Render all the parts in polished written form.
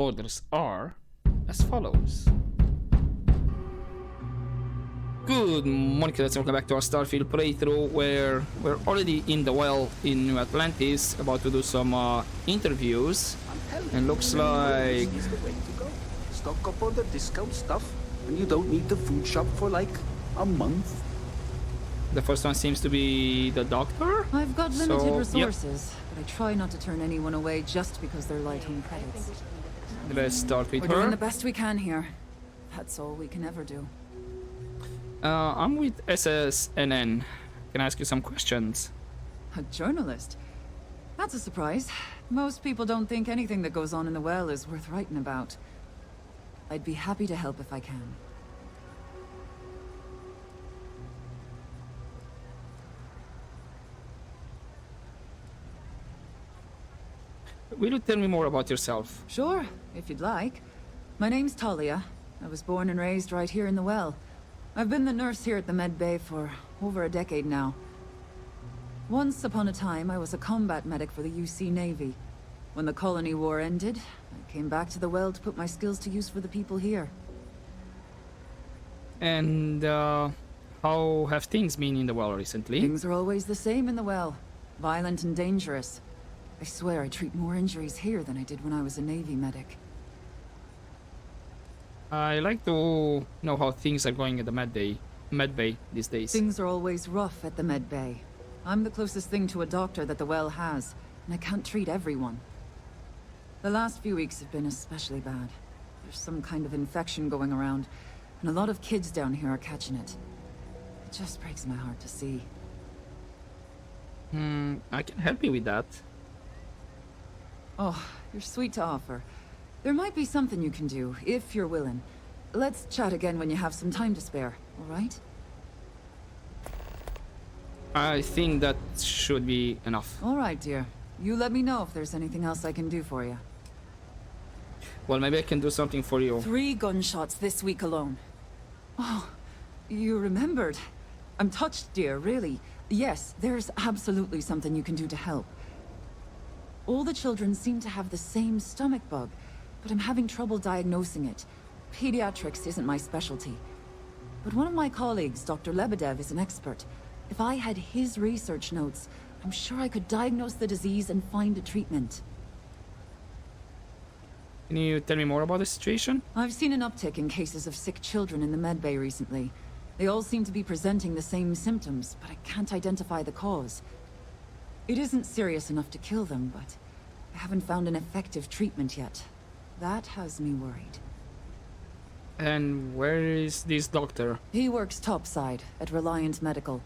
orders are as follows. Good morning, kids, and welcome back to our Starfield playthrough, where we're already in the well in New Atlantis, about to do some interviews, and looks like... Is the way to go. Stock up on the discount stuff, and you don't need the food shop for like a month. The first one seems to be the doctor? I've got limited Yep. resources, but I try not to turn anyone away just because they're light on credits. Let's start with We're doing her. the best we can here. That's all we can ever do. I'm with SSNN. Can I ask you some questions? A journalist? That's a surprise. Most people don't think anything that goes on in the well is worth writing about. I'd be happy to help if I can. Will you tell me more about yourself? Sure, if you'd like. My name's Talia. I was born and raised right here in the well. I've been the nurse here at the med bay for over a decade now. Once upon a time, I was a combat medic for the UC Navy. When the colony war ended, I came back to the well to put my skills to use for the people here. And how have things been in the well recently? Things are always the same in the well. Violent and dangerous. I swear I treat more injuries here than I did when I was a Navy medic. I like to know how things are going at the med bay these days. Things are always rough at the med bay. I'm the closest thing to a doctor that the well has, and I can't treat everyone. The last few weeks have been especially bad. There's some kind of infection going around, and a lot of kids down here are catching it. It just breaks my heart to see. I can help you with that. Oh, you're sweet to offer. There might be something you can do, if you're willing. Let's chat again when you have some time to spare, all right? I think that should be enough. All right, dear. You let me know if there's anything else I can do for you. Well, maybe I can do something for you. 3 gunshots this week alone. Oh, you remembered. I'm touched, dear, really. Yes, there's absolutely something you can do to help. All the children seem to have the same stomach bug, but I'm having trouble diagnosing it. Pediatrics isn't my specialty. But one of my colleagues, Dr. Lebedev, is an expert. If I had his research notes, I'm sure I could diagnose the disease and find a treatment. Can you tell me more about the situation? I've seen an uptick in cases of sick children in the med bay recently. They all seem to be presenting the same symptoms, but I can't identify the cause. It isn't serious enough to kill them, but I haven't found an effective treatment yet. That has me worried. And where is this doctor? He works topside at Reliant Medical.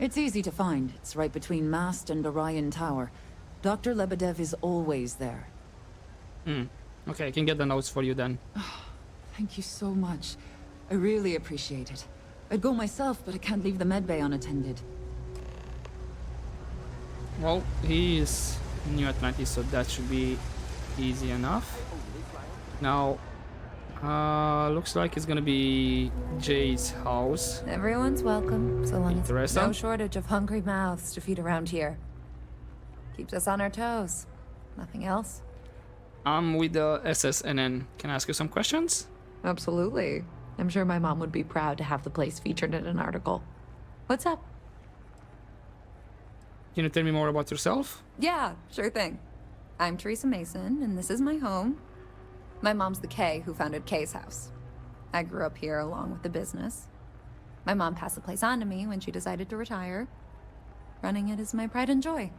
It's easy to find. It's right between Mast and Orion Tower. Dr. Lebedev is always there. Okay, I can get the notes for you then. Thank you so much. I really appreciate it. I'd go myself, but I can't leave the med bay unattended. Well, he is New Atlantis, so that should be easy enough. Now, looks like it's gonna be Jay's house. Everyone's welcome, so long as there's Teresa? no shortage of hungry mouths to feed around here. Keeps us on our toes. Nothing else? I'm with the SSNN. Can I ask you some questions? Absolutely. I'm sure my mom would be proud to have the place featured in an article. What's up? Can you tell me more about yourself? Yeah, sure thing. I'm Teresa Mason, and this is my home. My mom's the Kay who founded Kay's house. I grew up here along with the business. My mom passed the place on to me when she decided to retire. Running it is my pride and joy.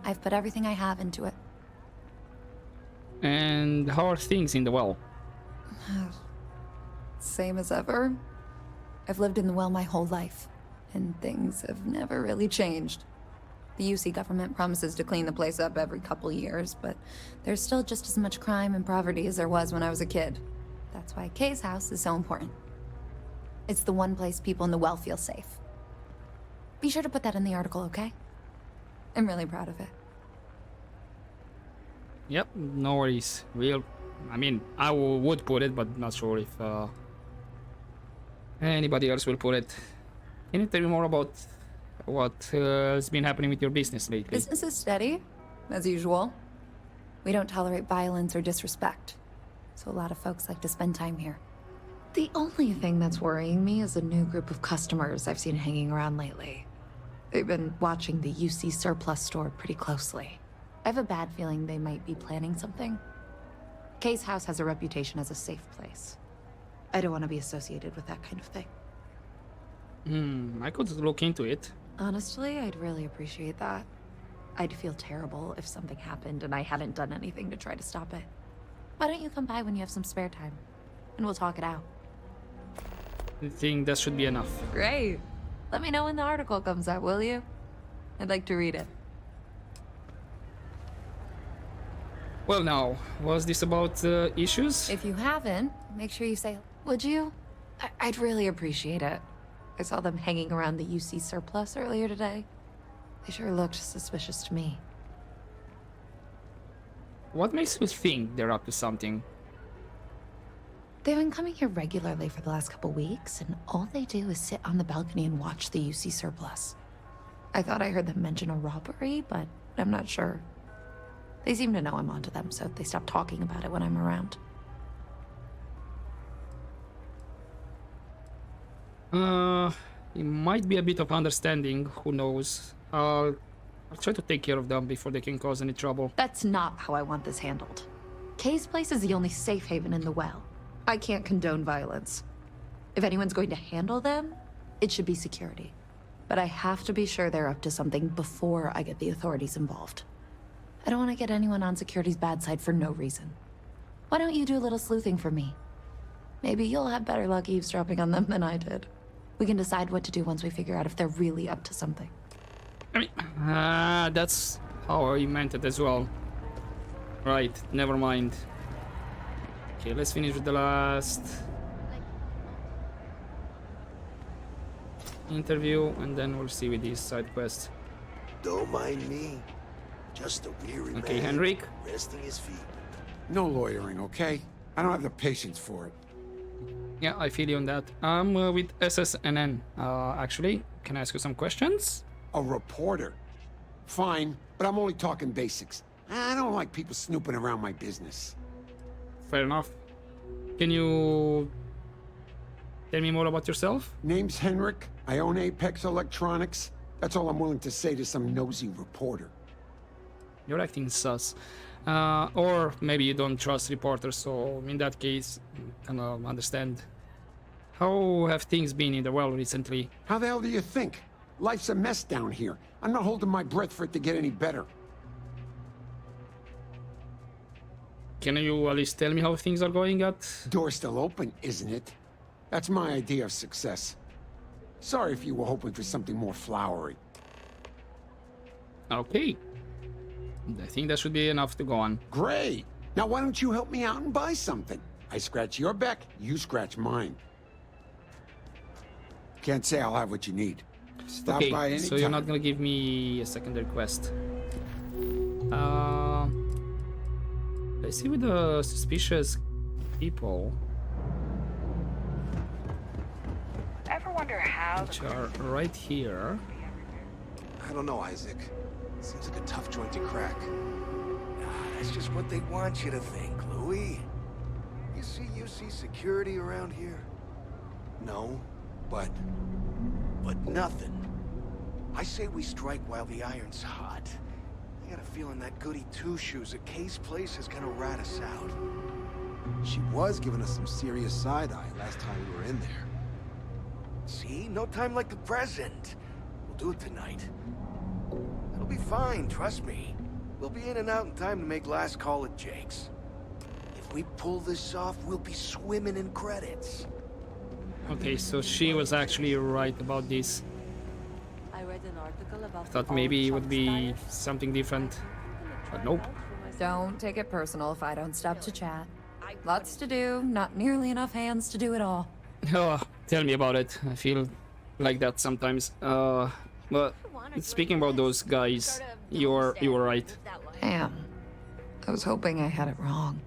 I've put everything I have into it. And how are things in the well? Same as ever. I've lived in the well my whole life, and things have never really changed. The UC government promises to clean the place up every couple years, but there's still just as much crime and poverty as there was when I was a kid. That's why Kay's house is so important. It's the one place people in the well feel safe. Be sure to put that in the article, okay? I'm really proud of it. Yep, no worries. I would put it, but not sure if anybody else will put it. Can you tell me more about what has been happening with your business lately? Business is steady, as usual. We don't tolerate violence or disrespect, so a lot of folks like to spend time here. The only thing that's worrying me is a new group of customers I've seen hanging around lately. They've been watching the UC surplus store pretty closely. I have a bad feeling they might be planning something. Kay's house has a reputation as a safe place. I don't want to be associated with that kind of thing. I could look into it. Honestly, I'd really appreciate that. I'd feel terrible if something happened and I hadn't done anything to try to stop it. Why don't you come by when you have some spare time? And we'll talk it out. I think that should be enough. Great. Let me know when the article comes out, will you? I'd like to read it. Well, now, was this about issues? If you haven't, make sure you say... Would you? I'd really appreciate it. I saw them hanging around the UC surplus earlier today. They sure looked suspicious to me. What makes you think they're up to something? They've been coming here regularly for the last couple weeks, and all they do is sit on the balcony and watch the UC surplus. I thought I heard them mention a robbery, but I'm not sure. They seem to know I'm onto them, so they stop talking about it when I'm around. It might be a bit of understanding, who knows. I'll try to take care of them before they can cause any trouble. That's not how I want this handled. Kay's place is the only safe haven in the well. I can't condone violence. If anyone's going to handle them, it should be security. But I have to be sure they're up to something before I get the authorities involved. I don't want to get anyone on security's bad side for no reason. Why don't you do a little sleuthing for me? Maybe you'll have better luck eavesdropping on them than I did. We can decide what to do once we figure out if they're really up to something. I mean, that's how I meant it as well. Right, never mind. Okay, let's finish with the last interview, and then we'll see with these side quests. Don't mind me. Just a weary Okay, man Henrik. resting his feet. No lawyering, okay? I don't have the patience for it. Yeah, I feel you on that. I'm with SSNN. Actually, can I ask you some questions? A reporter. Fine, but I'm only talking basics. I don't like people snooping around my business. Fair enough. Can you tell me more about yourself? Name's Henrik. I own Apex Electronics. That's all I'm willing to say to some nosy reporter. You're acting sus. Or maybe you don't trust reporters, so in that case, I don't understand. How have things been in the well recently? How the hell do you think? Life's a mess down here. I'm not holding my breath for it to get any better. Can you at least tell me how things are going at? Door's still open, isn't it? That's my idea of success. Sorry if you were hoping for something more flowery. Okay. I think that should be enough to go on. Great! Now why don't you help me out and buy something? I scratch your back, you scratch mine. Can't say I'll have what you need. Stop by Okay, anytime. so you're not gonna give me a secondary quest. Let's see with the suspicious people, Ever wonder how which are right here. I don't know, Isaac. Seems like a tough joint to crack. That's just what they want you to think, Louis. You see security around here? No, but nothing. I say we strike while the iron's hot. I got a feeling that goody two-shoes at Kay's place is gonna rat us out. She was giving us some serious side-eye last time we were in there. See? No time like the present. We'll do it tonight. It'll be fine, trust me. We'll be in and out in time to make last call at Jake's. If we pull this off, we'll be swimming in credits. Okay, so she was actually right about this. I read an article about Thought maybe it would be something different, but nope. Don't take it personal if I don't stop to chat. Lots to do, not nearly enough hands to do it all. Oh, tell me about it. I feel like that sometimes. But speaking about those guys, you were right. Damn. I was hoping I had it wrong.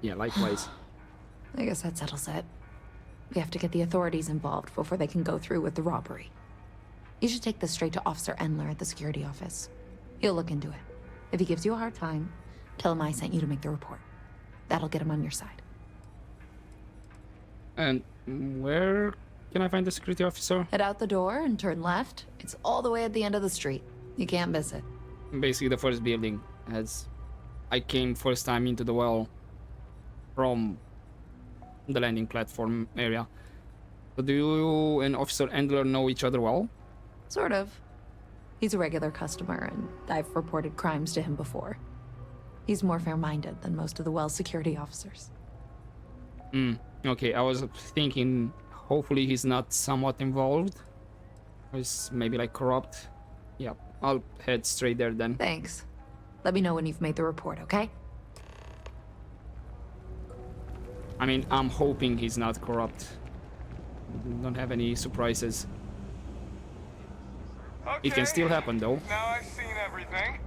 Yeah, likewise. I guess that settles it. We have to get the authorities involved before they can go through with the robbery. You should take this straight to Officer Endler at the security office. He'll look into it. If he gives you a hard time, Tell him I sent you to make the report. That'll get him on your side. And where can I find the security officer? Head out the door and turn left. It's all the way at the end of the street. You can't miss it. Basically the first building, as I came first time into the well from the landing platform area. So do you and Officer Endler know each other well? Sort of. He's a regular customer, and I've reported crimes to him before. He's more fair-minded than most of the well security officers. Okay, I was thinking hopefully he's not somewhat involved. He's maybe like corrupt. Yeah, I'll head straight there then. Thanks. Let me know when you've made the report, okay? I mean, I'm hoping he's not corrupt. Don't have any surprises. Okay. It can still happen though. Now I've seen everything.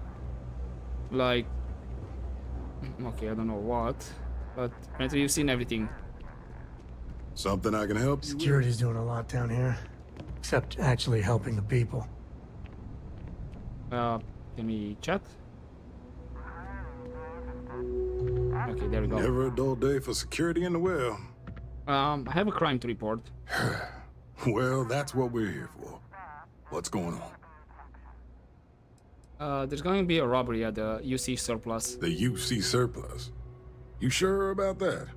Like... Okay, I don't know what. But apparently you've seen everything. Something I can help you with? Security's doing a lot down here. Except actually helping the people. Can we chat? Okay, there we go. Never a dull day for security in the well. I have a crime to report. Well, that's what we're here for. What's going on? There's going to be a robbery at the UC surplus. The UC surplus? You sure about that?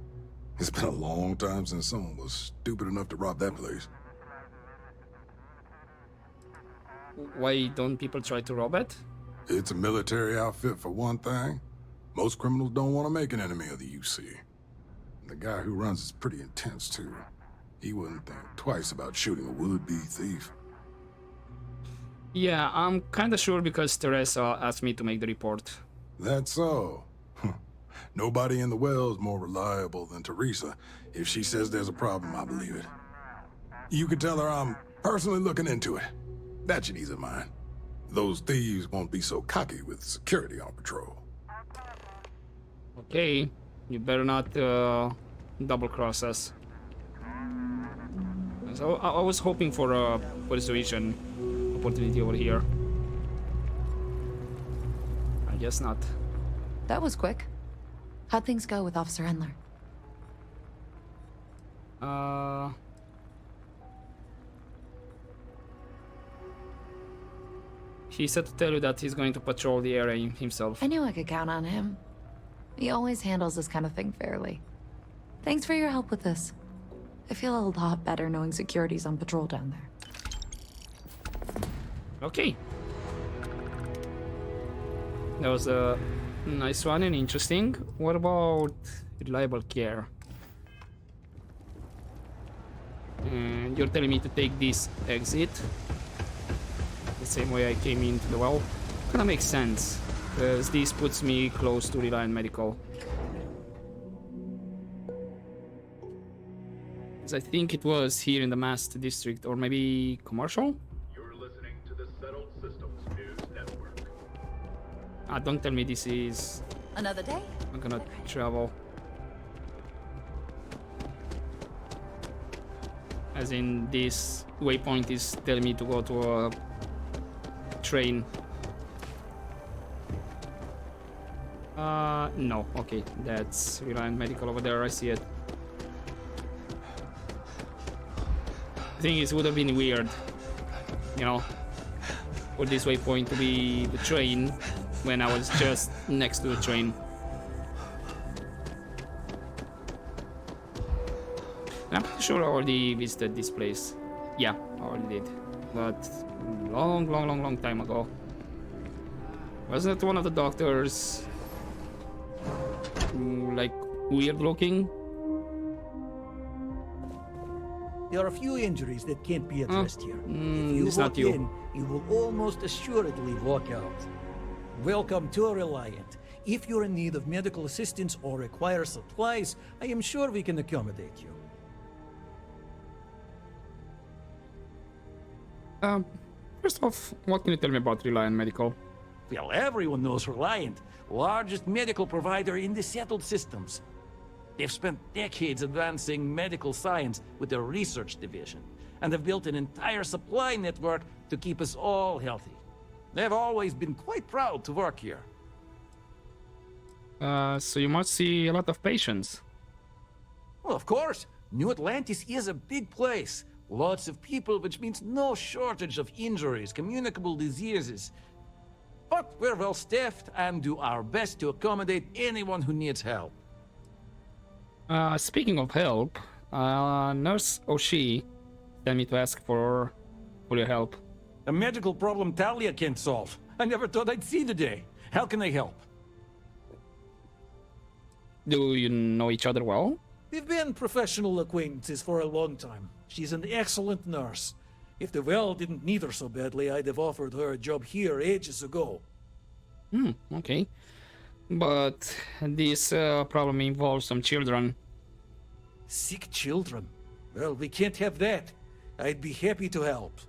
It's been a long time since someone was stupid enough to rob that place. Why don't people try to rob it? It's a military outfit for one thing. Most criminals don't want to make an enemy of the UC. The guy who runs is pretty intense, too. He wouldn't think twice about shooting a would-be thief. Yeah, I'm kinda sure because Teresa asked me to make the report. That's so. Nobody in the well is more reliable than Teresa. If she says there's a problem, I believe it. You can tell her I'm personally looking into it. That should ease her mind. Those thieves won't be so cocky with security on patrol. Okay, you better not double-cross us. So I was hoping for a persuasion opportunity over here. I guess not. That was quick. How'd things go with Officer Endler? He said to tell you that he's going to patrol the area himself. I knew I could count on him. He always handles this kind of thing fairly. Thanks for your help with this. I feel a lot better knowing security's on patrol down there. Okay. That was a nice one and interesting. What about reliable care? And you're telling me to take this exit the same way I came into the well? Kinda makes sense, because this puts me close to Reliant Medical. Because I think it was here in the Mast District, or maybe commercial? You're listening to the Settled Systems News Network. Don't tell me this is... Another day? I'm gonna travel. As in, this waypoint is telling me to go to a train. No. Okay, that's Reliant Medical over there. I see it. The thing is, it would have been weird, you know, for this waypoint to be the train when I was just next to the train. I'm pretty sure I already visited this place. Yeah, I already did. But long time ago. Wasn't it one of the doctors like weird looking? There are a few injuries that can't be addressed here. If you it's not walk you. in, you will almost assuredly walk out. Welcome to Reliant. If you're in need of medical assistance or require supplies, I am sure we can accommodate you. First off, what can you tell me about Reliant Medical? Well, everyone knows Reliant, largest medical provider in the settled systems. They've spent decades advancing medical science with their research division, and have built an entire supply network to keep us all healthy. They've always been quite proud to work here. So you must see a lot of patients. Well, of course. New Atlantis is a big place. Lots of people, which means no shortage of injuries, communicable diseases. But we're well staffed and do our best to accommodate anyone who needs help. Speaking of help, Nurse Oshii sent me to ask for your help. A medical problem Talia can't solve. I never thought I'd see the day. How can I help? Do you know each other well? We've been professional acquaintances for a long time. She's an excellent nurse. If the well didn't need her so badly, I'd have offered her a job here ages ago. Okay. But this problem involves some children. Sick children? Well, we can't have that. I'd be happy to help.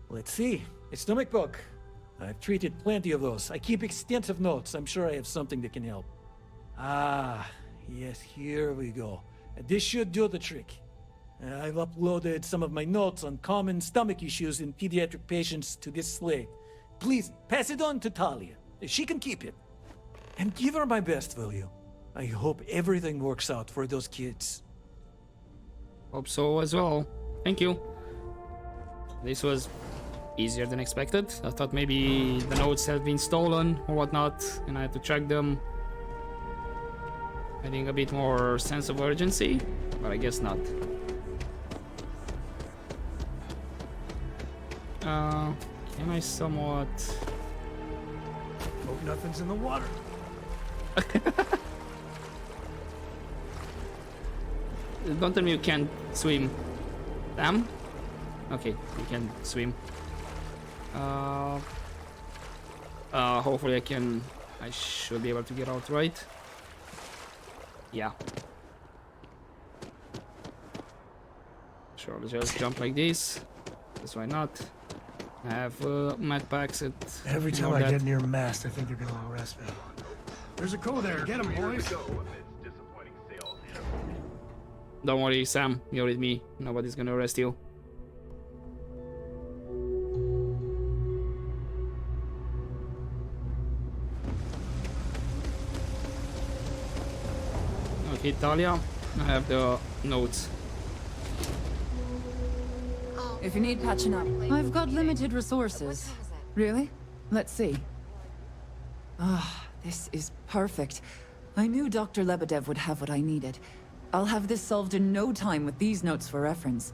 Let's see. A stomach bug. I've treated plenty of those. I keep extensive notes. I'm sure I have something that can help. Ah, yes, here we go. This should do the trick. I've uploaded some of my notes on common stomach issues in pediatric patients to this slate. Please, pass it on to Talia. She can keep it. And give her my best, will you? I hope everything works out for those kids. Hope so as well. Thank you. This was easier than expected. I thought maybe the notes have been stolen or whatnot, and I had to track them. Adding a bit more sense of urgency, but I guess not. Can I somewhat... Hope nothing's in the water. Don't tell me you can't swim. Damn. Okay, you can swim. Hopefully I should be able to get out right. Yeah. Sure, let's just jump like this. That's why not. I have med packs at... Every time I get near mast, I think they're gonna arrest me. There's a crew there. Get him, boys. Don't worry, Sam. You're with me. Nobody's gonna arrest you. Okay, Talia. I have the notes. If you need patching up, I've got limited resources. Really? Let's see. Ah, this is perfect. I knew Dr. Lebedev would have what I needed. I'll have this solved in no time with these notes for reference.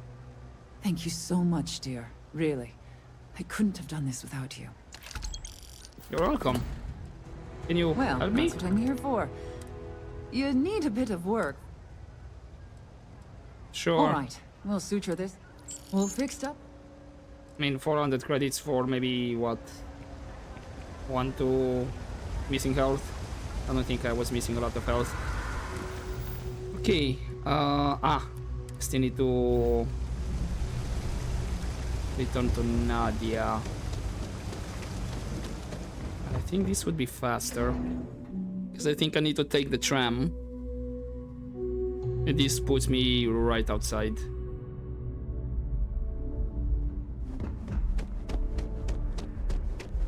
Thank you so much, dear. Really. I couldn't have done this without you. You're welcome. Can you help me? That's what I'm here for. You need a bit of work. Sure. All right, we'll suture this. All fixed up? I mean, 400 credits for maybe, what? 1, 2 missing health. I don't think I was missing a lot of health. Okay, still need to return to Nadia. I think this would be faster, because I think I need to take the tram, and this puts me right outside.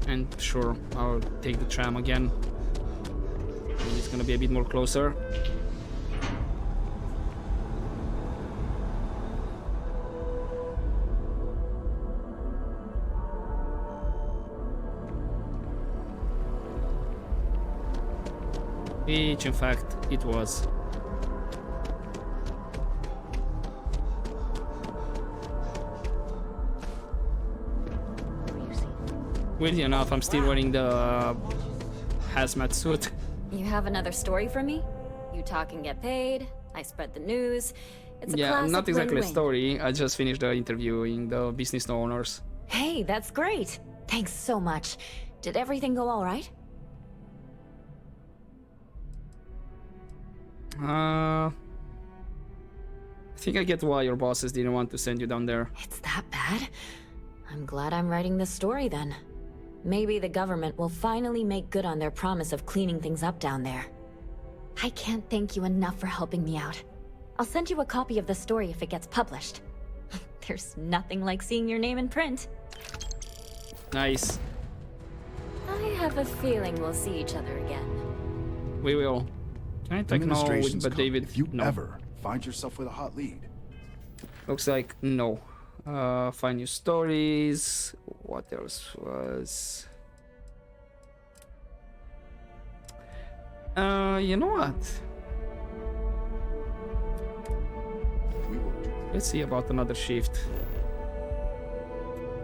And sure, I'll take the tram again. And it's gonna be a bit more closer. Which, in fact, it was. Weirdly enough, I'm still wearing the hazmat suit. You have another story for me? You talk and get paid. I spread the news. It's a classic not exactly a win-win. story. I just finished the interviewing the business owners. Hey, that's great. Thanks so much. Did everything go all right? I think I get why your bosses didn't want to send you down there. It's that bad? I'm glad I'm writing this story then. Maybe the government will finally make good on their promise of cleaning things up down there. I can't thank you enough for helping me out. I'll send you a copy of the story if it gets published. There's nothing like seeing your name in print. Nice. I have a feeling we'll see each other again. We will. Can I take no with Administration's but coming David? if you No. ever find yourself with a hot lead. Looks like no. Find new stories. What else was? You know what? Let's see about another shift.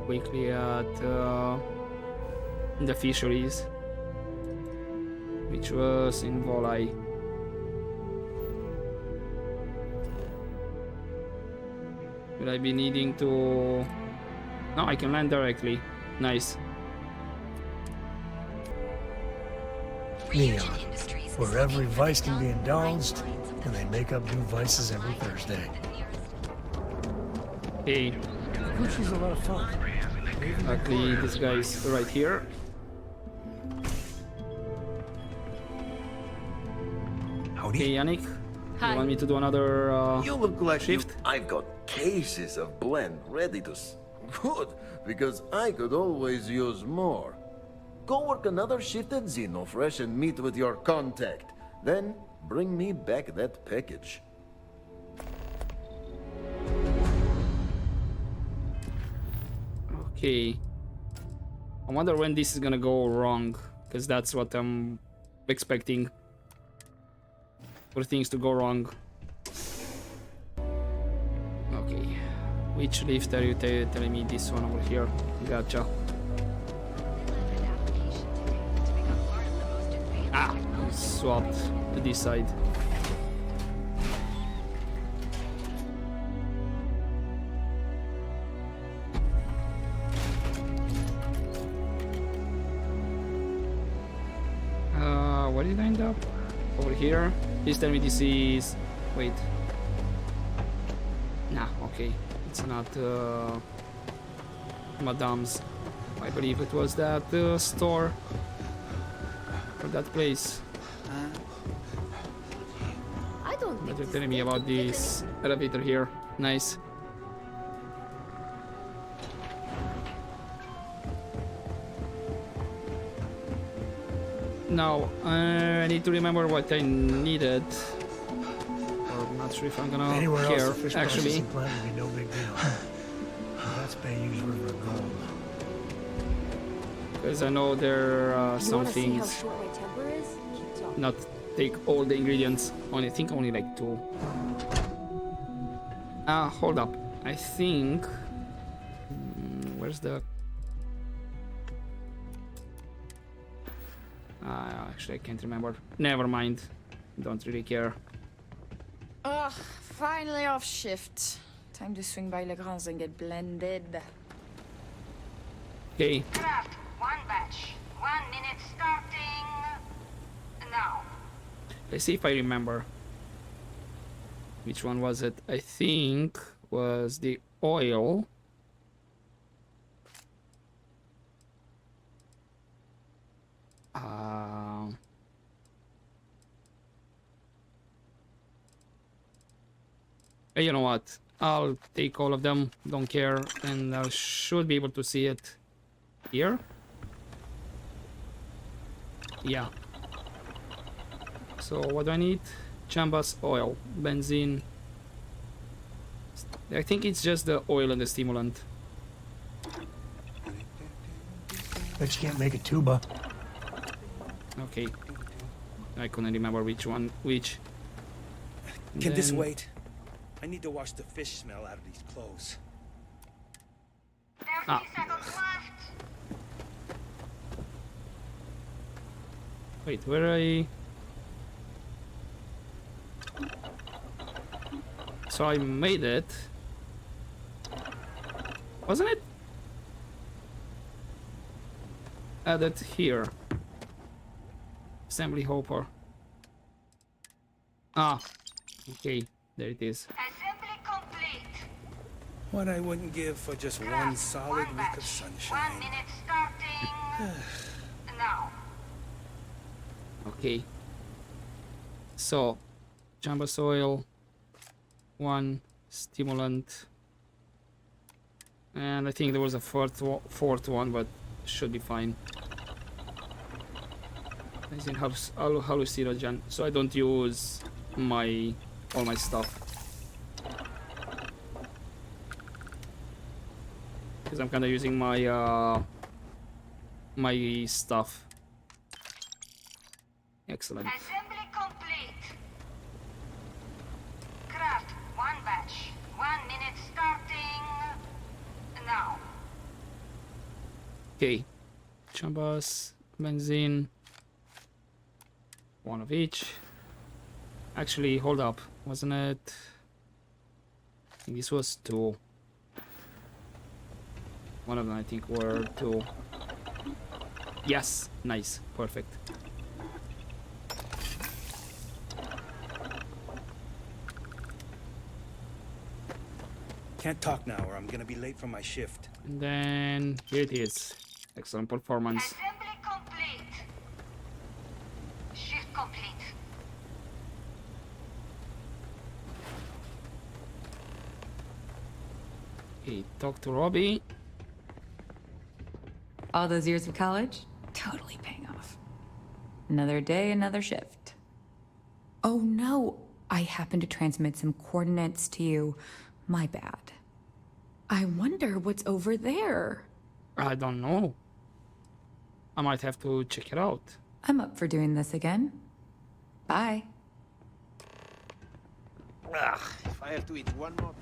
Quickly at the fisheries, which was in Volai. Will I be needing to... No, I can land directly. Nice. Neon, where every vice can be indulged, and they make up new vices every Thursday. Hey. Which is a lot of fun. Luckily, this guy's right here. Howdy. Hey, Yannick. Hi. You want me to do another You look like shift? I've got cases of blend ready to... Good, because I could always use more. Go work another shift at Xenofresh and meet with your contact. Then bring me back that package. Okay. I wonder when this is gonna go wrong, because that's what I'm expecting. For things to go wrong. Okay. Which lift are you telling me? This one over here. Gotcha. Ah! Swapped to this side. Where did I end up? Over here. Please tell me this is... Wait. Nah, okay. It's not Madame's. I believe it was that store. Or that place. I don't But you're telling me about this elevator here. Nice. Now, I need to remember what I needed. Or I'm not sure if I'm gonna Anywhere else, care, the fish actually. processing plant would be no big deal. That's Bayou's River of Gold. Because I know there are You some wanna see how things. short my temper is? Keep talking. Not take all the ingredients. Only think only like 2. Hold up. I think... where's the... actually, I can't remember. Never mind. Don't really care. Ugh, finally off shift. Time to swing by Legrand's and get blended. Okay. Craft, 1 batch. 1 minute starting now. Let's see if I remember. Which one was it? I think was the oil. You know what? I'll take all of them. Don't care, and I should be able to see it here. Yeah. So what do I need? Chambas oil, benzene. I think it's just the oil and the stimulant. Bet you can't make a tuba. Okay. I couldn't remember which one, which. Can this Then- wait? I need to wash the fish smell out of these clothes. 30 seconds left. Wait, where I... So I made it. Wasn't it? Added here. Assembly hopper. Ah, okay, there it is. Assembly complete. What I wouldn't give for just one solid week of 1 sunshine. minute starting now. Okay. So, Chambas oil, 1 stimulant, and I think there was a fourth one, but should be fine. It's in hallucinogen, so I don't use all my stuff. Because I'm kind of using my my stuff. Excellent. Assembly complete. Craft one batch. 1 minute starting now. Okay. Chambers, benzene. One of each. Actually, hold up. Wasn't it? I think this was 2. One of them, I think, were 2. Yes. Nice. Perfect. Can't talk now or I'm gonna be late for my shift. And then here it is. Excellent performance. Assembly complete. Shift complete. Okay, talk to Robbie. All those years of college? Totally paying off. Another day, another shift. Oh no, I happened to transmit some coordinates to you. My bad. I wonder what's over there. I don't know. I might have to check it out. I'm up for doing this again. Bye. If I have to eat one more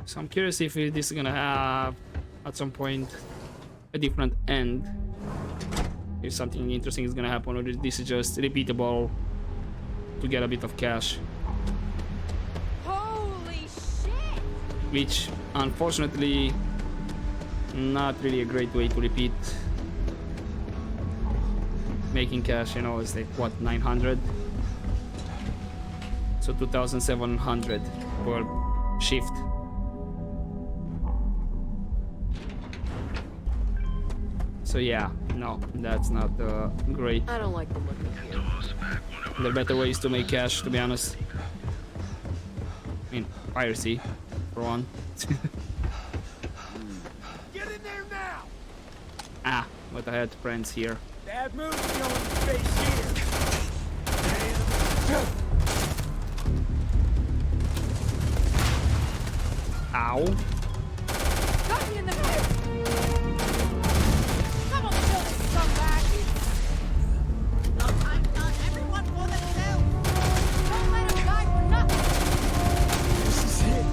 So I'm curious if this is gonna have at some point a different end. If something interesting is gonna happen, or this is just repeatable to get a bit of cash. Holy shit! Which, unfortunately, not really a great way to repeat making cash, you know. It's like, what, 900? So 2,700 per shift. So yeah, no, that's not great. I don't like the look of here. There are better ways to make cash, to be honest. I mean, piracy, for one. Get in there now! Ah, but I had friends here. Bad move, showing face here. Ow. Got me in the head! Come on, kill this scumbag! Sometimes not everyone for themselves! Don't let him die for nothing! This is it.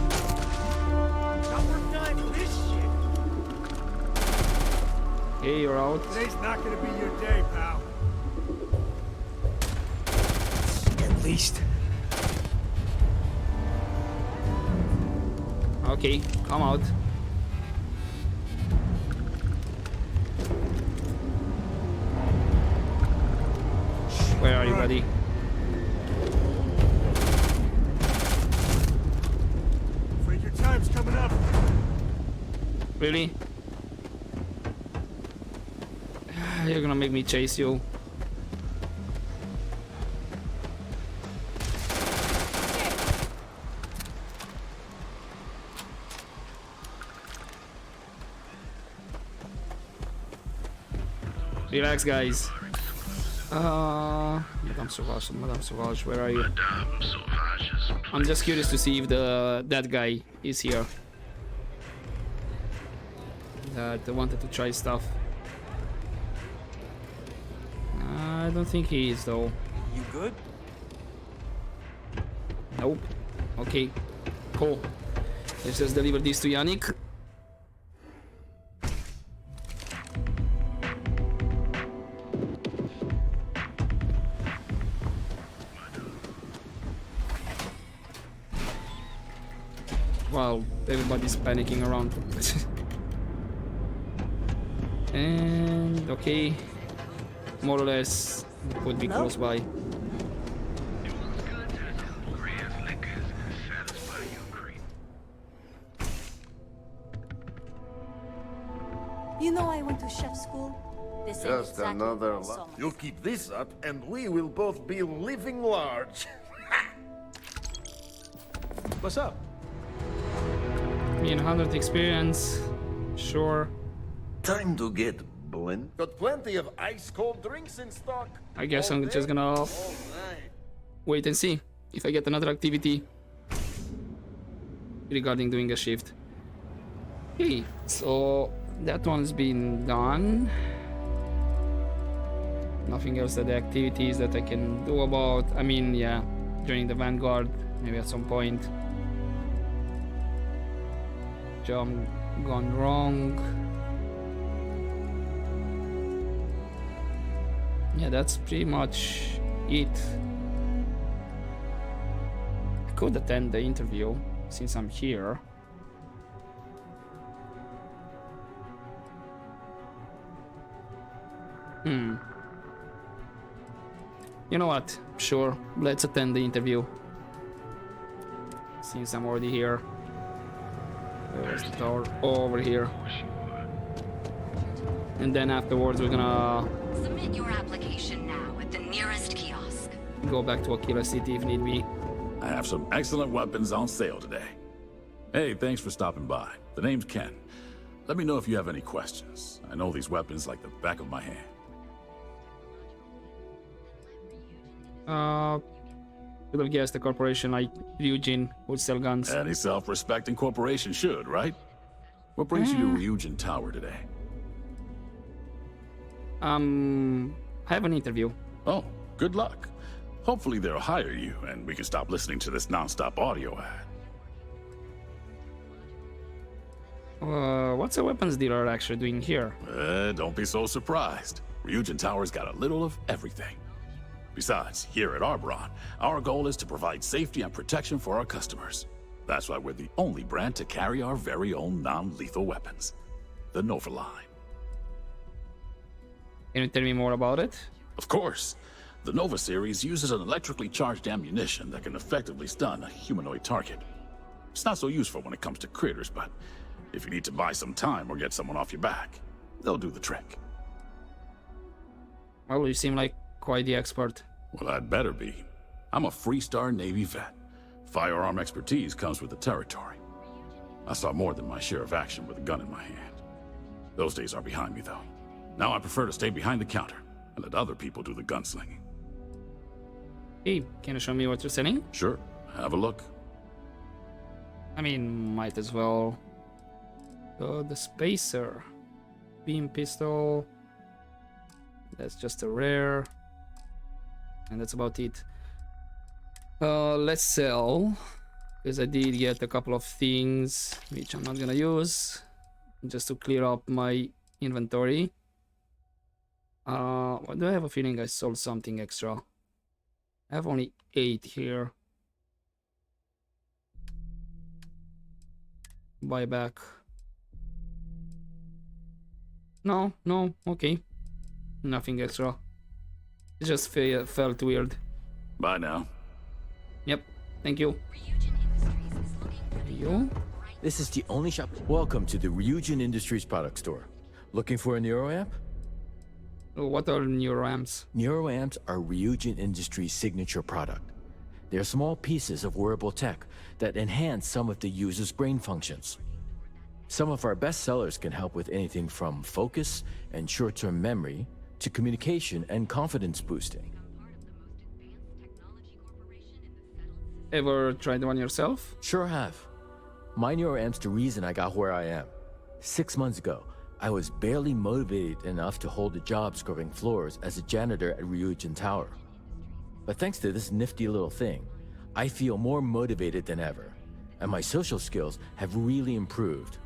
Not worth dying for this shit. Okay, you're out. Today's not gonna be your day, pal. At least. Okay, come out. Where are you, buddy? Afraid your time's coming up. Really? You're gonna make me chase you. Relax, guys. Madame Sauvage, where are you? I'm just curious to see if that guy is here. That wanted to try stuff. I don't think he is, though. You good? Nope. Okay. Cool. Let's just deliver this to Yannick. While everybody's panicking around. And okay, more or less would be close by. You know I went to chef school? This ain't Just exactly another what I saw. You keep this up, and we will both be living large. What's up? Me and 100 experience, sure. Time to get Blinn? Got plenty of ice-cold drinks in stock. I guess I'm just gonna wait and see if I get another activity regarding doing a shift. Okay, so that one's been done. Nothing else that the activities that I can do about. I mean, yeah, joining the Vanguard, maybe at some point. Jump gone wrong. Yeah, that's pretty much it. I could attend the interview since I'm here. You know what? Sure, let's attend the interview. Since I'm already here. Where's the tower? Over here. And then afterwards we're gonna submit your application now at the nearest kiosk. Go back to Aquila City if need be. I have some excellent weapons on sale today. Hey, thanks for stopping by. The name's Ken. Let me know if you have any questions. I know these weapons like the back of my hand. You will guess the corporation like Ryujin would sell guns. Any self-respecting corporation should, right? What brings you to Ryujin Tower today? I have an interview. Oh, good luck. Hopefully they'll hire you and we can stop listening to this non-stop audio ad. What's a weapons dealer actually doing here? Don't be so surprised. Ryujin Tower's got a little of everything. Besides, here at Arboron, our goal is to provide safety and protection for our customers. That's why we're the only brand to carry our very own non-lethal weapons. The Nova line. Can you tell me more about it? Of course. The Nova series uses an electrically charged ammunition that can effectively stun a humanoid target. It's not so useful when it comes to critters, but if you need to buy some time or get someone off your back, they'll do the trick. Well, you seem like quite the expert. Well, I'd better be. I'm a three-star Navy vet. Firearm expertise comes with the territory. I saw more than my share of action with a gun in my hand. Those days are behind me, though. Now I prefer to stay behind the counter and let other people do the gunslinging. Hey, can you show me what you're selling? Sure, have a look. I mean, might as well. The Spacer. Beam pistol. That's just a rare. And that's about it. Let's sell. Because I did get a couple of things which I'm not gonna use. Just to clear up my inventory. Why do I have a feeling I sold something extra? I have only 8 here. Buy back. No, okay. Nothing extra. It just felt weird. Bye now. Yep, thank you. You? This is the only shop. Welcome to the Ryujin Industries product store. Looking for a neuroamp? What are neuroamps? Neuroamps are Ryujin Industries' signature product. They're small pieces of wearable tech that enhance some of the user's brain functions. Some of our best sellers can help with anything from focus and short-term memory to communication and confidence boosting. Ever tried one yourself? Sure have. My neuroamp's the reason I got where I am. 6 months ago, I was barely motivated enough to hold a job scrubbing floors as a janitor at Ryujin Tower. But thanks to this nifty little thing, I feel more motivated than ever, and my social skills have really improved.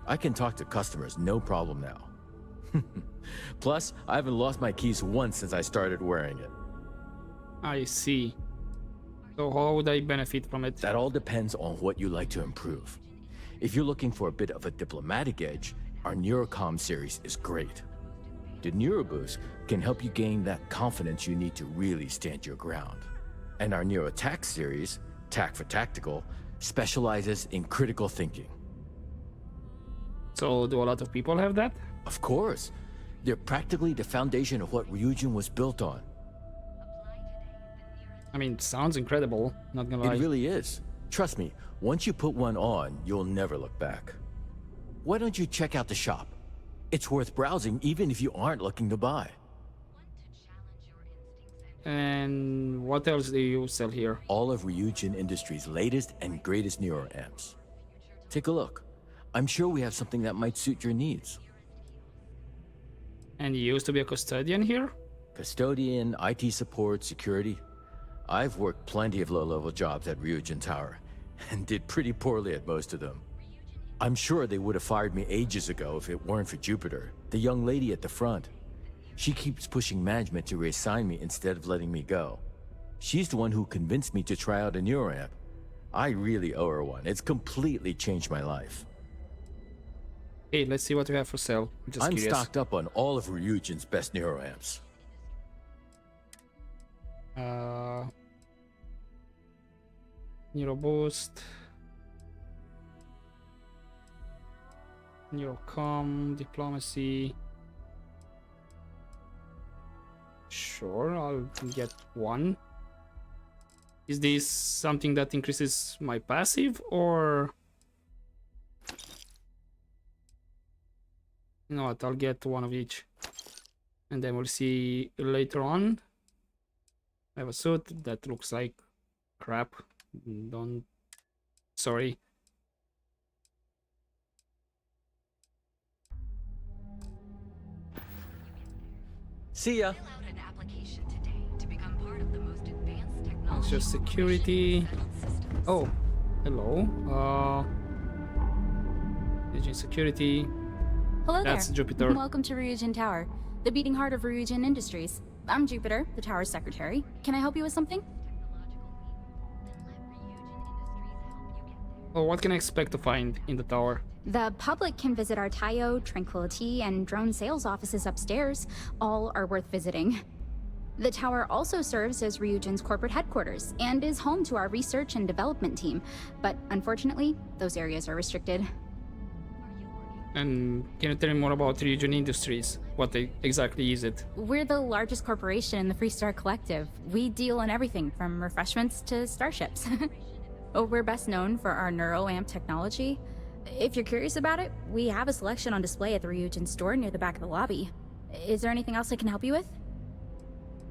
I can talk to customers no problem now. Plus, I haven't lost my keys once since I started wearing it. I see. So how would I benefit from it? That all depends on what you like to improve. If you're looking for a bit of a diplomatic edge, our Neurocom series is great. The Neuroboost can help you gain that confidence you need to really stand your ground. And our Neurotac series, Tac for Tactical, specializes in critical thinking. So do a lot of people have that? Of course. They're practically the foundation of what Ryujin was built on. I mean, sounds incredible, not gonna lie. It really is. Trust me, once you put one on, you'll never look back. Why don't you check out the shop? It's worth browsing even if you aren't looking to buy. And what else do you sell here? All of Ryujin Industries' latest and greatest Neuro amps. Take a look. I'm sure we have something that might suit your needs. And you used to be a custodian here? Custodian, IT support, security. I've worked plenty of low-level jobs at Ryujin Tower, and did pretty poorly at most of them. I'm sure they would have fired me ages ago if it weren't for Jupiter, the young lady at the front. She keeps pushing management to reassign me instead of letting me go. She's the one who convinced me to try out a neuroamp. I really owe her one. It's completely changed my life. Hey, let's see what we have for sale. Just I'm curious. stocked up on all of Ryujin's best neuroamps. Neuro Boost. Neurocom, Diplomacy. Sure, I'll get one. Is this something that increases my passive, or... You know what, I'll get one of each. And then we'll see later on. I have a suit that looks like crap. Don't... Sorry. See ya. It's just security. Oh, hello. Ryujin Security. Hello That's there. Jupiter. Welcome to Ryujin Tower, the beating heart of Ryujin Industries. I'm Jupiter, the tower's secretary. Can I help you with something? Oh, what can I expect to find in the tower? The public can visit our Tayo, Tranquility, and drone sales offices upstairs. All are worth visiting. The tower also serves as Ryujin's corporate headquarters and is home to our research and development team. But unfortunately, those areas are restricted. And can you tell me more about Ryujin Industries? What exactly is it? We're the largest corporation in the Freestar Collective. We deal in everything from refreshments to starships. Oh, we're best known for our neuroamp technology. If you're curious about it, we have a selection on display at the Ryujin store near the back of the lobby. Is there anything else I can help you with?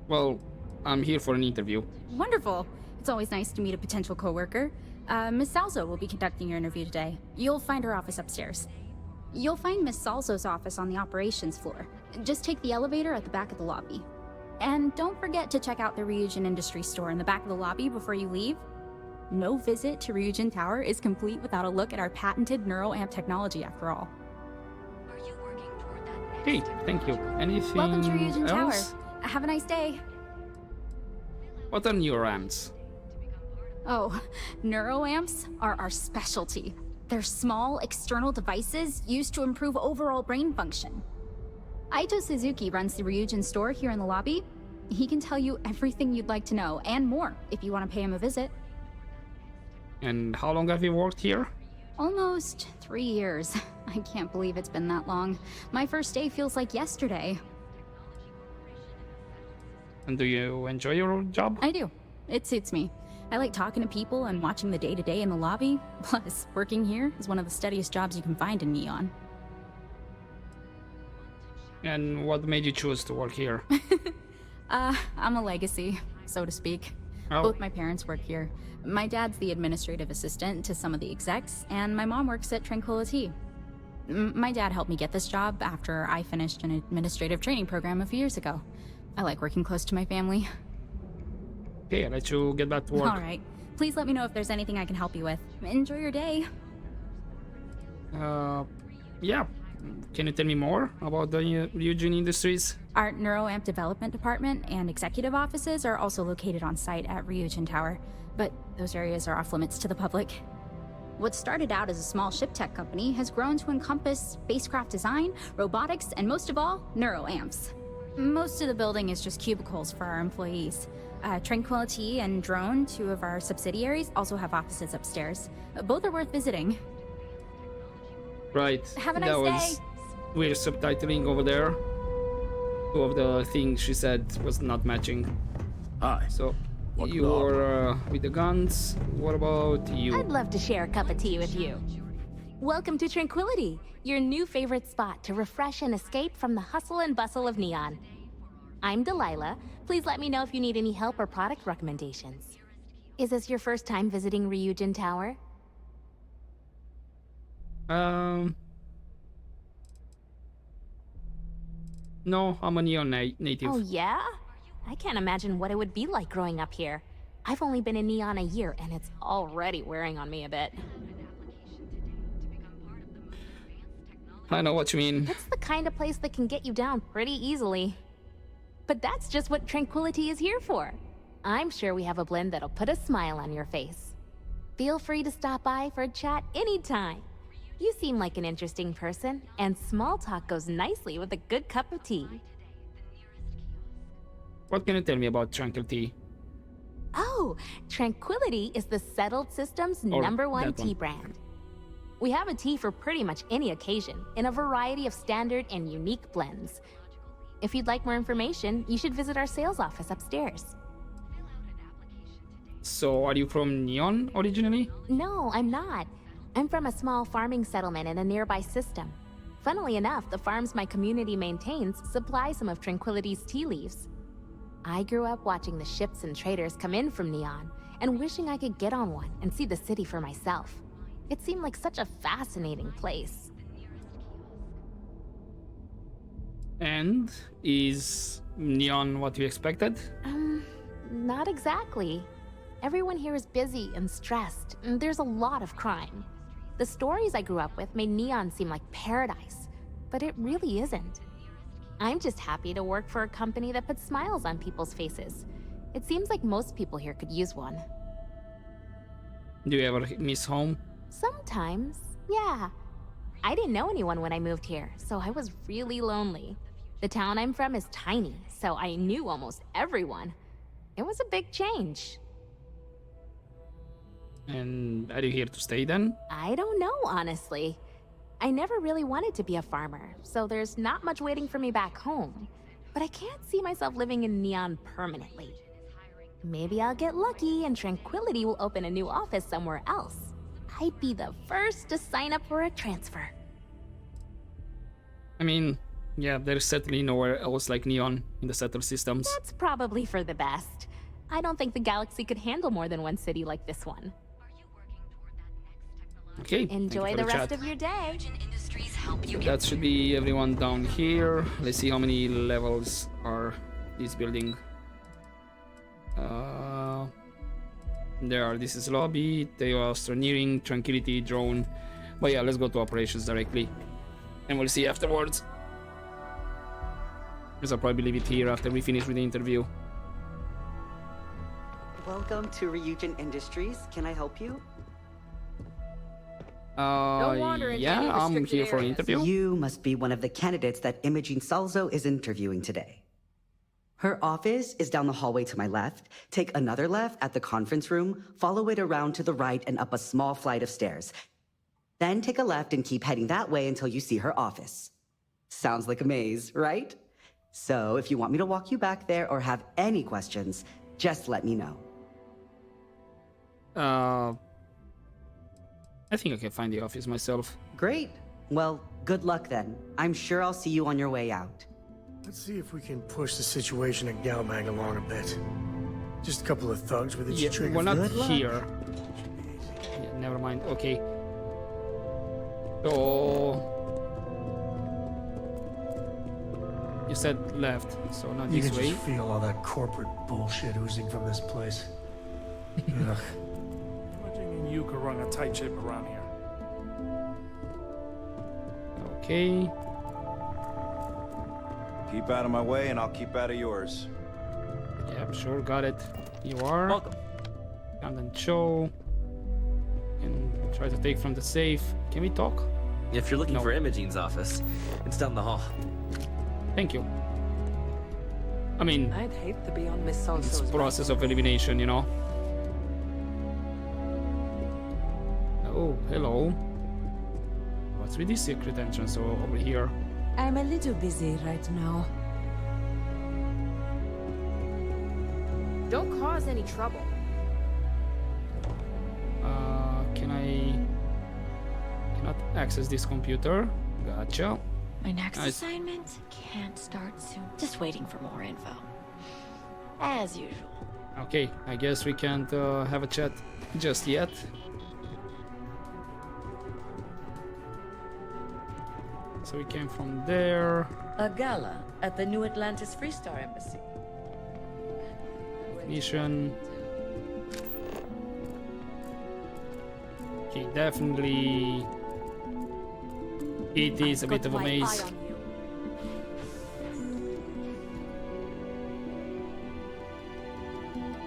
Well, I'm here for an interview. Wonderful. It's always nice to meet a potential coworker. Miss Salzo will be conducting your interview today. You'll find her office upstairs. You'll find Miss Salzo's office on the operations floor. Just take the elevator at the back of the lobby. And don't forget to check out the Ryujin Industries store in the back of the lobby before you leave. No visit to Ryujin Tower is complete without a look at our patented neuroamp technology, after all. Hey, thank you. Anything Welcome to Ryujin Tower. else? Have a nice day. What are neuroamps? Oh, neuroamps are our specialty. They're small, external devices used to improve overall brain function. Aito Suzuki runs the Ryujin store here in the lobby. He can tell you everything you'd like to know, and more, if you want to pay him a visit. And how long have you worked here? Almost 3 years. I can't believe it's been that long. My first day feels like yesterday. And do you enjoy your job? I do. It suits me. I like talking to people and watching the day-to-day in the lobby. Plus, working here is one of the steadiest jobs you can find in Neon. And what made you choose to work here? I'm a legacy, so to speak. Oh. Both my parents work here. My dad's the administrative assistant to some of the execs, and my mom works at Tranquility. My dad helped me get this job after I finished an administrative training program a few years ago. I like working close to my family. Okay, I'll let you get back to work. All right. Please let me know if there's anything I can help you with. Enjoy your day. Yeah. Can you tell me more about the Ryujin Industries? Our neuroamp development department and executive offices are also located on site at Ryujin Tower, but those areas are off limits to the public. What started out as a small ship tech company has grown to encompass spacecraft design, robotics, and most of all, neuroamps. Most of the building is just cubicles for our employees. Tranquility and Drone, two of our subsidiaries, also have offices upstairs. Both are worth visiting. Right. Have a nice that was day. weird subtitling over there. Two of the things she said was not matching. Hi. So you're with the guns. What about you? I'd love to share a cup of tea with you. Welcome to Tranquility, your new favorite spot to refresh and escape from the hustle and bustle of Neon. I'm Delilah. Please let me know if you need any help or product recommendations. Is this your first time visiting Ryujin Tower? No, I'm a Neon native. Oh yeah? I can't imagine what it would be like growing up here. I've only been in Neon a year and it's already wearing on me a bit. I know what you mean. It's the kind of place that can get you down pretty easily. But that's just what Tranquility is here for. I'm sure we have a blend that'll put a smile on your face. Feel free to stop by for a chat anytime. You seem like an interesting person, and small talk goes nicely with a good cup of tea. What can you tell me about Tranquility? Oh, Tranquility is the Settled Systems #1 tea brand. We have a tea for pretty much any occasion, in a variety of standard and unique blends. If you'd like more information, you should visit our sales office upstairs. So, are you from Neon originally? No, I'm not. I'm from a small farming settlement in a nearby system. Funnily enough, the farms my community maintains supply some of Tranquility's tea leaves. I grew up watching the ships and traders come in from Neon, and wishing I could get on one and see the city for myself. It seemed like such a fascinating place. And is Neon what you expected? Not exactly. Everyone here is busy and stressed, and there's a lot of crime. The stories I grew up with made Neon seem like paradise, but it really isn't. I'm just happy to work for a company that puts smiles on people's faces. It seems like most people here could use one. Do you ever miss home? Sometimes, yeah. I didn't know anyone when I moved here, so I was really lonely. The town I'm from is tiny, so I knew almost everyone. It was a big change. And are you here to stay then? I don't know, honestly. I never really wanted to be a farmer, so there's not much waiting for me back home. But I can't see myself living in Neon permanently. Maybe I'll get lucky and Tranquility will open a new office somewhere else. I'd be the first to sign up for a transfer. I mean, yeah, there's certainly nowhere else like Neon in the settled systems. That's probably for the best. I don't think the galaxy could handle more than one city like this one. Okay, enjoy the rest of your day. That should be everyone down here. Let's see how many levels are this building. There are. This is lobby, Theoastroneering, Tranquility, drone. But yeah, let's go to operations directly, and we'll see afterwards. Because I'll probably leave it here after we finish with the interview. Welcome to Ryujin Industries. Can I help you? Yeah, I'm here for an interview. You must be one of the candidates that Imogene Salzo is interviewing today. Her office is down the hallway to my left. Take another left at the conference room, follow it around to the right and up a small flight of stairs. Then take a left and keep heading that way until you see her office. Sounds like a maze, right? So if you want me to walk you back there or have any questions, just let me know. I think I can find the office myself. Great. Well, good luck then. I'm sure I'll see you on your way out. Let's see if we can push the situation at Galmag along a bit. Just a couple of thugs with itchy triggers. We're not here. Yeah, never mind. Okay. So you said left, so not you this can way. Just feel all that corporate bullshit oozing from this place. Ugh. Imagine you could run a tight ship around here. Okay. Keep out of my way and I'll keep out of yours. Yeah, sure, got it. You are. Welcome. And then show. And try to take from the safe. Can we talk? If you're looking for Imogene's office, it's down the hall. Thank you. I mean, I'd hate to be on Miss Salso's it's process of elimination, you know. Oh, hello. What's with this secret entrance over here? I'm a little busy right now. Don't cause any trouble. Cannot access this computer. Gotcha. My next Nice. assignment can't start soon. Just waiting for more info. As usual. Okay, I guess we can't have a chat just yet. So we came from there. A gala at the New Atlantis Freestar Embassy. Mission. Okay, definitely. It is a bit of a maze.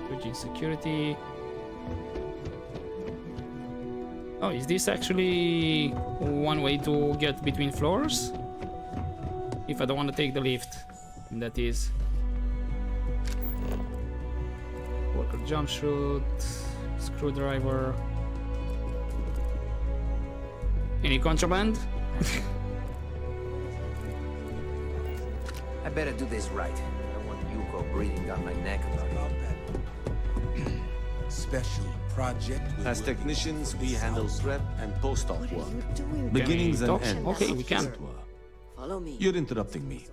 Ryujin security. Oh, is this actually one way to get between floors? If I don't want to take the lift, that is. Worker jump shoot, screwdriver. Any contraband? I better do this right. I don't want Yuko breathing down my neck about that. Special project. As technicians, we handle prep and post-op work. Beginnings and ends. Okay, we can. Follow me. You're interrupting me.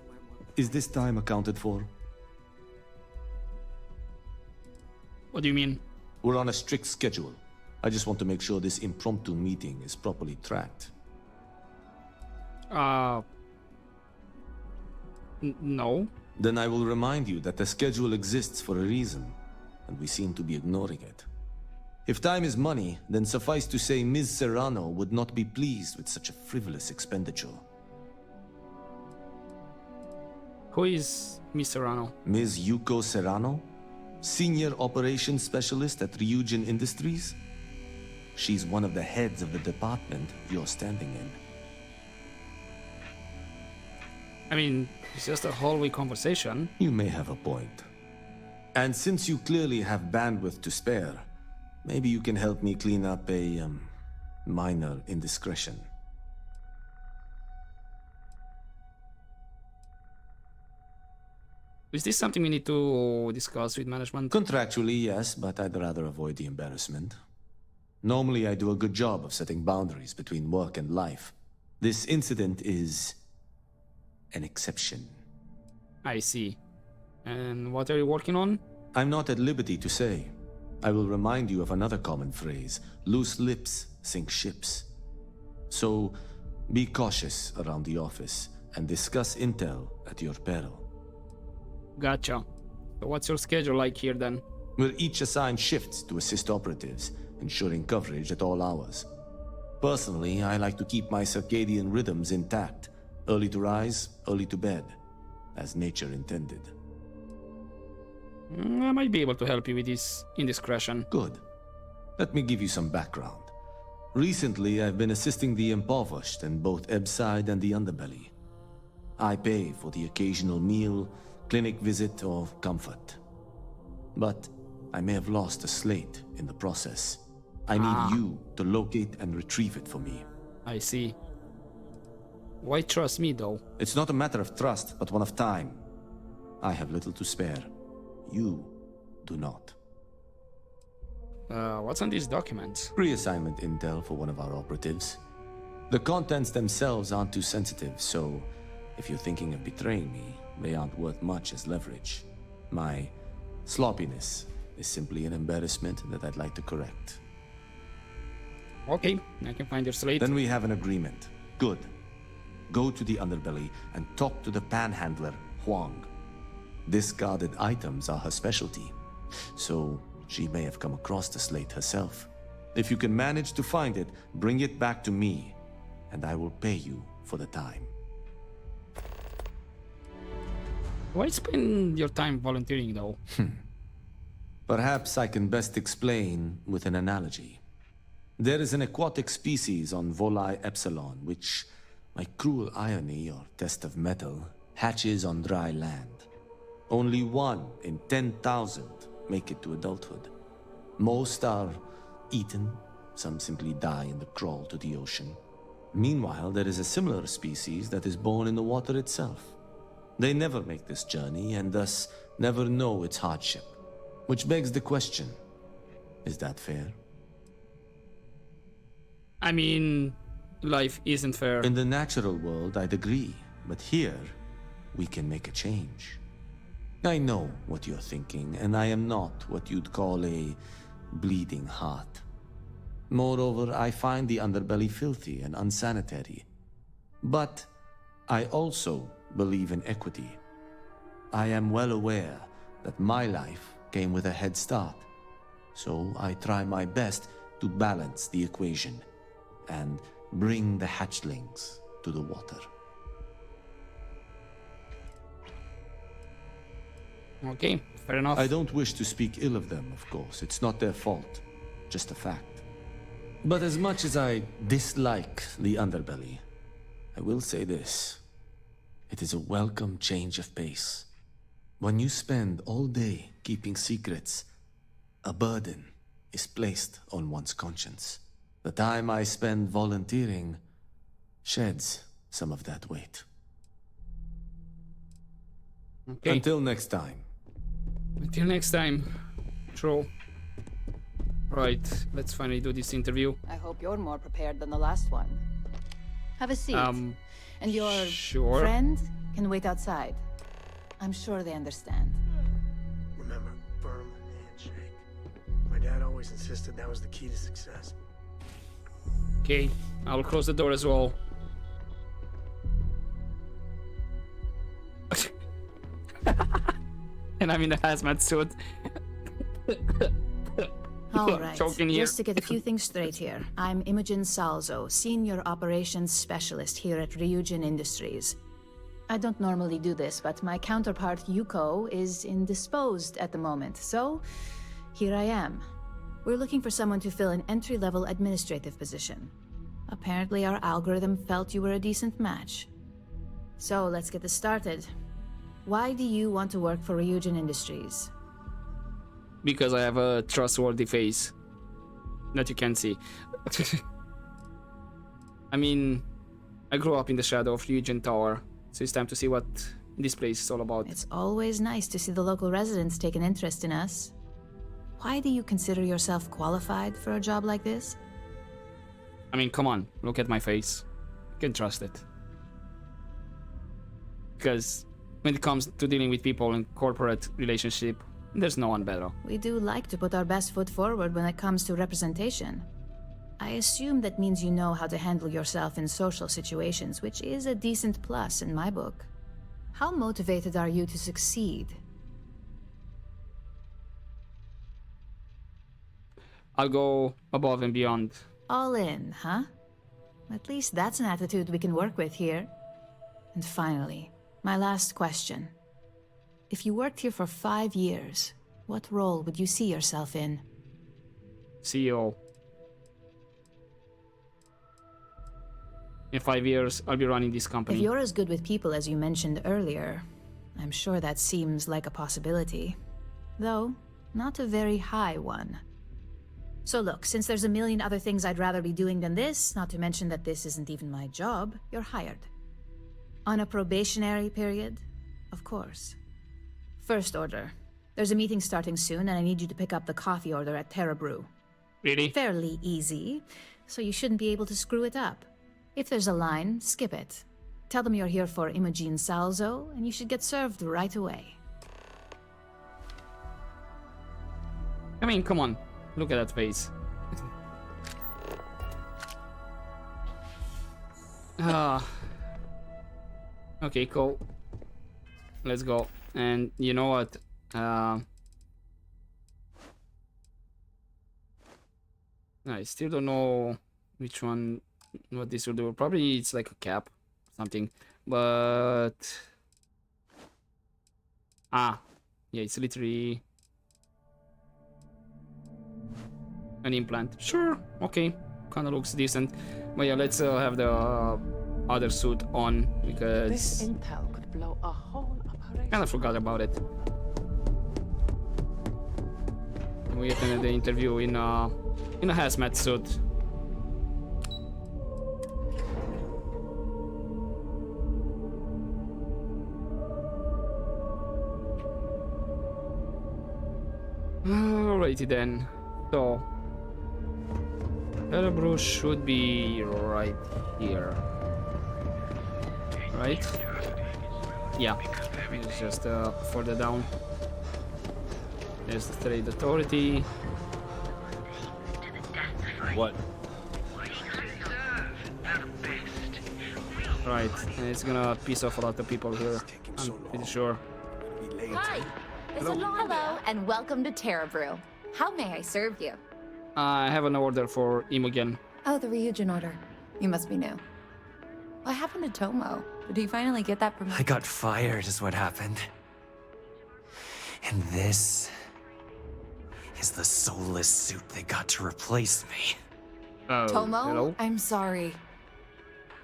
Is this time accounted for? What do you mean? We're on a strict schedule. I just want to make sure this impromptu meeting is properly tracked. No. Then I will remind you that the schedule exists for a reason, and we seem to be ignoring it. If time is money, then suffice to say Ms. Serrano would not be pleased with such a frivolous expenditure. Who is Miss Serrano? Ms. Yuko Serrano? Senior Operations Specialist at Ryujin Industries? She's one of the heads of the department you're standing in. I mean, it's just a hallway conversation. You may have a point. And since you clearly have bandwidth to spare, maybe you can help me clean up a, minor indiscretion. Is this something we need to discuss with management? Contractually, yes, but I'd rather avoid the embarrassment. Normally, I do a good job of setting boundaries between work and life. This incident is an exception. I see. And what are you working on? I'm not at liberty to say. I will remind you of another common phrase: loose lips sink ships. So, be cautious around the office and discuss intel at your peril. Gotcha. So what's your schedule like here then? We're each assigned shifts to assist operatives, ensuring coverage at all hours. Personally, I like to keep my circadian rhythms intact. Early to rise, early to bed, as nature intended. I might be able to help you with this indiscretion. Good. Let me give you some background. Recently, I've been assisting the impoverished in both Ebside and the Underbelly. I pay for the occasional meal, clinic visit, or comfort. But I may have lost a slate in the process. I need you to locate and retrieve it for me. I see. Why trust me, though? It's not a matter of trust, but one of time. I have little to spare. You do not. What's on these documents? Reassignment intel for one of our operatives. The contents themselves aren't too sensitive, so if you're thinking of betraying me, they aren't worth much as leverage. My sloppiness is simply an embarrassment that I'd like to correct. Okay, I can find your slate. Then we have an agreement. Good. Go to the Underbelly and talk to the panhandler, Huang. Discarded items are her specialty, so she may have come across the slate herself. If you can manage to find it, bring it back to me, and I will pay you for the time. Why spend your time volunteering, though? Perhaps I can best explain with an analogy. There is an aquatic species on Volai Epsilon, which, by cruel irony or test of metal, hatches on dry land. Only 1 in 10,000 make it to adulthood. Most are eaten, some simply die in the crawl to the ocean. Meanwhile, there is a similar species that is born in the water itself. They never make this journey and thus never know its hardship. Which begs the question, is that fair? I mean, life isn't fair. In the natural world, I'd agree. But here, we can make a change. I know what you're thinking, and I am not what you'd call a bleeding heart. Moreover, I find the underbelly filthy and unsanitary. But I also believe in equity. I am well aware that my life came with a head start, so I try my best to balance the equation and bring the hatchlings to the water. Okay, fair enough. I don't wish to speak ill of them, of course. It's not their fault, just a fact. But as much as I dislike the underbelly, I will say this. It is a welcome change of pace. When you spend all day keeping secrets, a burden is placed on one's conscience. The time I spend volunteering sheds some of that weight. Okay. Until next time. Until next time. True. Right, let's finally do this interview. I hope you're more prepared than the last one. Have a seat. And your friend can wait outside. I'm sure they understand. Remember, firm handshake. My dad always insisted that was the key to success. Okay, I'll close the door as well. And I'm in a hazmat suit. All right, Choking here. just to get a few things straight here. I'm Imogen Salzo, Senior Operations Specialist here at Ryujin Industries. I don't normally do this, but my counterpart Yuko is indisposed at the moment, so here I am. We're looking for someone to fill an entry-level administrative position. Apparently our algorithm felt you were a decent match. So let's get this started. Why do you want to work for Ryujin Industries? Because I have a trustworthy face that you can see. I mean, I grew up in the shadow of Ryujin Tower, so it's time to see what this place is all about. It's always nice to see the local residents take an interest in us. Why do you consider yourself qualified for a job like this? I mean, come on, look at my face. You can trust it. Because when it comes to dealing with people in corporate relationship, there's no one better. We do like to put our best foot forward when it comes to representation. I assume that means you know how to handle yourself in social situations, which is a decent plus in my book. How motivated are you to succeed? I'll go above and beyond. All in, huh? At least that's an attitude we can work with here. And finally, my last question. If you worked here for 5 years, what role would you see yourself in? CEO. In 5 years, I'll be running this company. If you're as good with people as you mentioned earlier, I'm sure that seems like a possibility. Though, not a very high one. So look, since there's a million other things I'd rather be doing than this, not to mention that this isn't even my job, you're hired. On a probationary period, of course. First order. There's a meeting starting soon, and I need you to pick up the coffee order at Terra Brew. Really? Fairly easy, so you shouldn't be able to screw it up. If there's a line, skip it. Tell them you're here for Imogen Salzo, and you should get served right away. I mean, come on. Look at that face. Okay, cool. Let's go. And you know what? I still don't know which one, what this will do. Probably it's like a cap, something. But yeah, it's literally an implant. Sure, okay, kind of looks decent. But yeah, let's have the other suit on because this intel could blow a whole operation. Kind of forgot about it. We attended the interview in a hazmat suit. Alrighty then. So Cerebro should be right here. Right? Yeah. It's just further down. There's the Trade Authority. What? Right, and it's gonna piss off a lot of people here. I'm pretty sure. Hi, hello, and welcome to Terrabrew. How may I serve you? I have an order for Imogen. Oh, the Ryujin order. You must be new. What happened to Tomo? Did he finally get that promotion? I got fired is what happened. And this is the soulless suit they got to replace me. Tomo, hello? I'm sorry.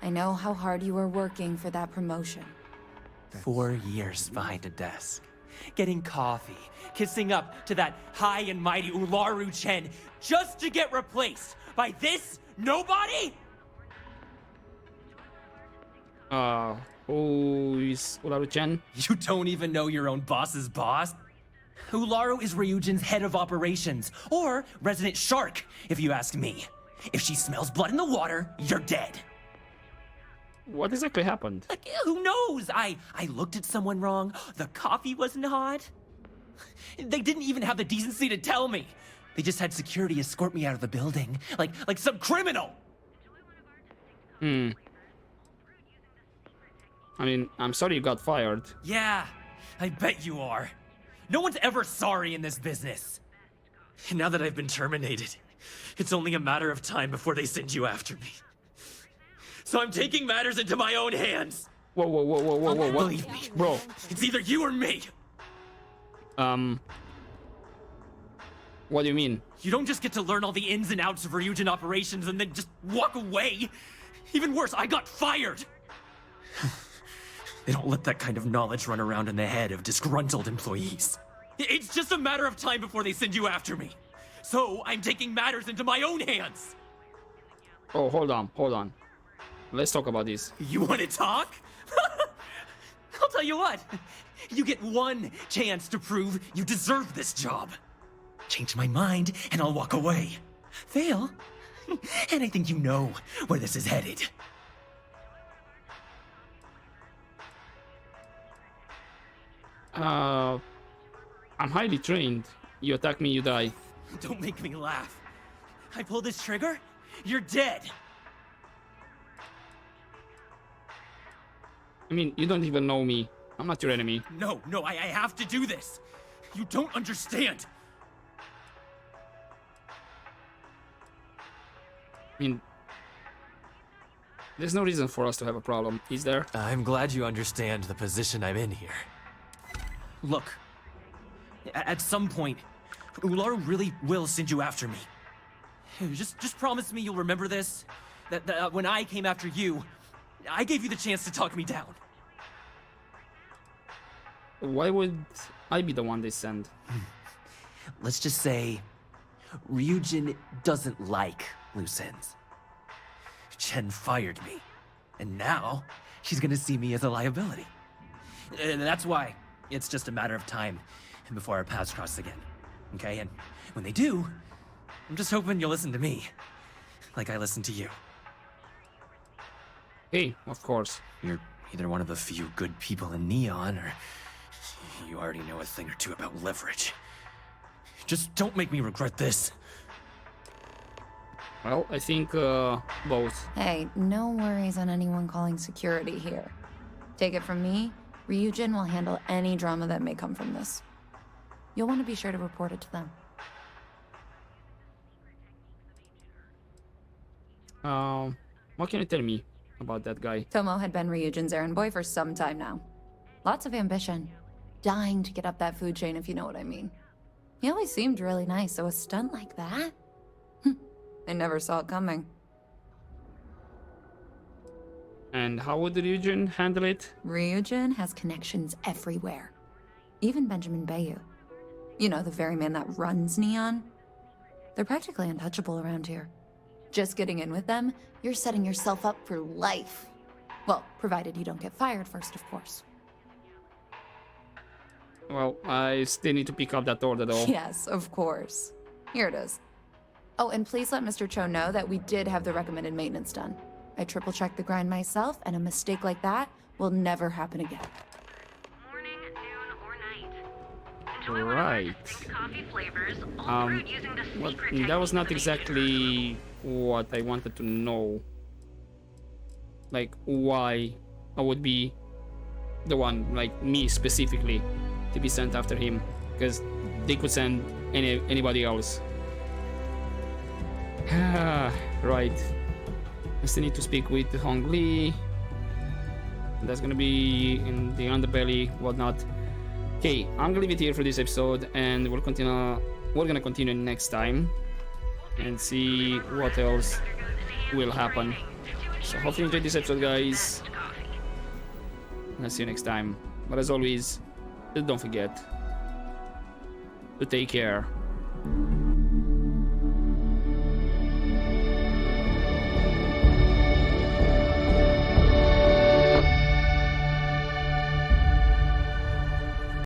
I know how hard you were working for that promotion. 4 years behind a desk, getting coffee, kissing up to that high and mighty Ularu Chen, just to get replaced by this nobody? Who is Ularu-chan? You don't even know your own boss's boss? Ularu is Ryujin's head of operations, or resident shark, if you ask me. If she smells blood in the water, you're dead. What exactly happened? Like, who knows? I looked at someone wrong. The coffee wasn't hot. They didn't even have the decency to tell me. They just had security escort me out of the building, like some criminal. I mean, I'm sorry you got fired. Yeah, I bet you are. No one's ever sorry in this business. And now that I've been terminated, it's only a matter of time before they send you after me. So I'm taking matters into my own hands. Whoa, what? Believe me, Bro. It's either you or me. What do you mean? You don't just get to learn all the ins and outs of Ryujin operations and then just walk away. Even worse, I got fired. They don't let that kind of knowledge run around in the head of disgruntled employees. It's just a matter of time before they send you after me. So I'm taking matters into my own hands. Oh, hold on. Let's talk about this. You want to talk? I'll tell you what. You get one chance to prove you deserve this job. Change my mind and I'll walk away. Fail, and I think you know where this is headed. I'm highly trained. You attack me, you die. Don't make me laugh. I pull this trigger, you're dead. I mean, you don't even know me. I'm not your enemy. No, I have to do this. You don't understand. I mean, there's no reason for us to have a problem, is there? I'm glad you understand the position I'm in here. Look, at some point, Ularu really will send you after me. Just promise me you'll remember this. That when I came after you, I gave you the chance to talk me down. Why would I be the one they send? Let's just say Ryujin doesn't like loose ends. Chen fired me, and now she's gonna see me as a liability. And that's why it's just a matter of time before our paths cross again. Okay, and when they do, I'm just hoping you'll listen to me, like I listen to you. Hey, of course. You're either one of the few good people in Neon, or you already know a thing or two about leverage. Just don't make me regret this. Well, I think, both. Hey, no worries on anyone calling security here. Take it from me, Ryujin will handle any drama that may come from this. You'll want to be sure to report it to them. What can you tell me about that guy? Tomo had been Ryujin's errand boy for some time now. Lots of ambition. Dying to get up that food chain, if you know what I mean. He always seemed really nice, so a stunt like that? I never saw it coming. And how would Ryujin handle it? Ryujin has connections everywhere. Even Benjamin Bayu. You know, the very man that runs Neon? They're practically untouchable around here. Just getting in with them, you're setting yourself up for life. Well, provided you don't get fired first, of course. Well, I still need to pick up that order, though. Yes, of course. Here it is. Oh, and please let Mr. Cho know that we did have the recommended maintenance done. I triple-checked the grind myself, and a mistake like that will never happen again. Right. Well, that was not exactly what I wanted to know. Like, why I would be the one, like me specifically, to be sent after him, because they could send anybody else. Right. I still need to speak with Hong Lee. That's gonna be in the underbelly, whatnot. Okay, I'm gonna leave it here for this episode, and we're gonna continue next time and see what else will happen. So hopefully you enjoyed this episode, guys. I'll see you next time. But as always, don't forget to take care.